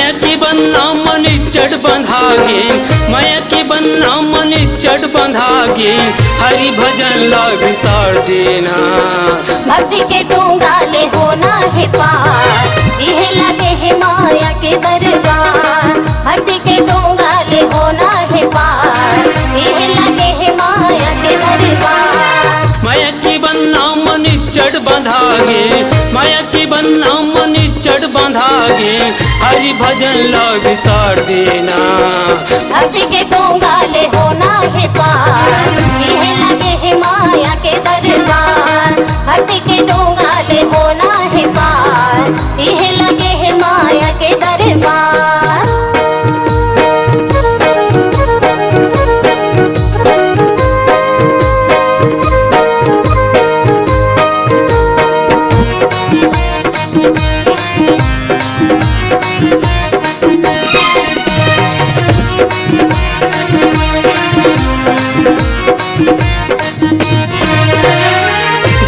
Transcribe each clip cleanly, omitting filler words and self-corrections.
माया की बन्ना मनी चढ़ बंधागे, माया की बन्ना मनी चढ़ बंधागे, हरि भजन लग सार देना। भक्ति के डोंगा ले होना है पार, यह लगे है माया के दरबार। भक्ति के डोंगा ले होना है पार, यह लगे है माया के दरबार। माया की बन्ना मनी चढ़ बंधागे, माया की बन्ना मनी चढ़ बंधागे, हरि भजन लग सार देना। भक्ति के डोंगा ले होना है पार, यह लगे है माया के दरबार। भक्ति के डोंगा ले होना है पार, यह लगे है माया के दरबार।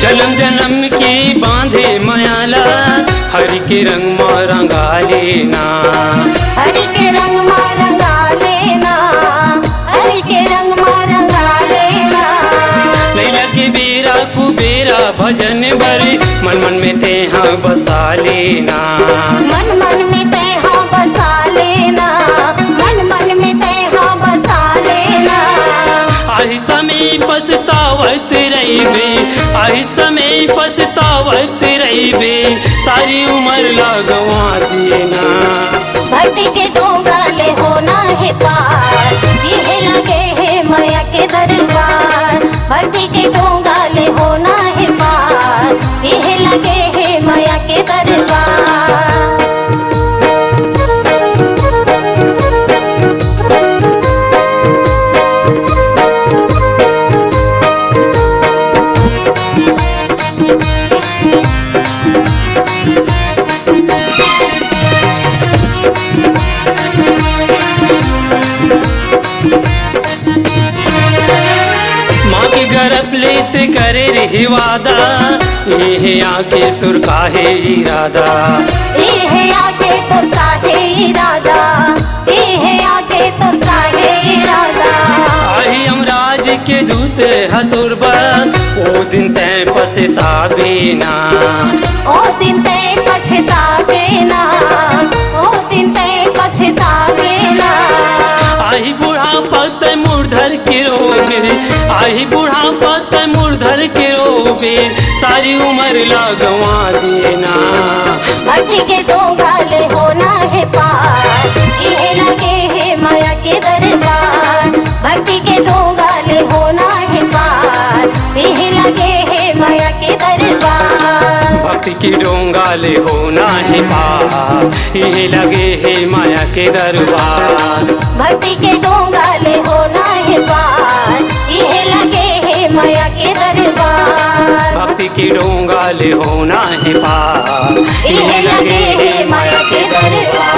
जन्म जन्म की बांधे मायाला, हरि के रंग में रंगा लेना। हरि के रंग में रंगा लेना, हरि के रंग में रंगा लेना। लैला के बेरा कुबेरा भजन भरे, मन मन में ते हाँ बसा लेना। मन मन में ते हाँ बसा लेना, मन मन में ते हाँ बसा लेना। आही समय पछतावत रहीबे, आही समय पछतावत रहीबे, सारी उम्र लगवा देना। भक्ति के डोंगा ले होना है पार, यह लगे है माया के दरबार। भक्ति के डोंगा ले होना है पार, यह लगे है माया के दरबार। माँ के गर्भ लेत करे रे वादा, ये आके तुर काहे इरादा। ये आके तुर काहे इरादा, ये आके तुर काहे इरादा। आही अमराज के दूत हतुरबा, ओ दिन तय पछतावे ना। ओ दिन तय पछतावे ना, ओ दिन तय पछतावे ना। आही बुढ़ापा तय मूर्धर के रोबे, आही बुढ़ापा तय मूर्धर के रोबे, सारी उम्र लगवा देना। भक्ति के डोंगा ले होना है पार, यह लगे है माया के दरबार। भक्ति के डोंगा ले होना है पार, यह लगे है माया के दरबार। भक्ति की डोंगा ले होना है पार, ये लगे है माया के दरबार। भक्ति के डोंगा ले होना है पार, यह लगे है माया के दरबार। भक्ति की डोंगा ले होना है पार, यह लगे है माया के दरबार।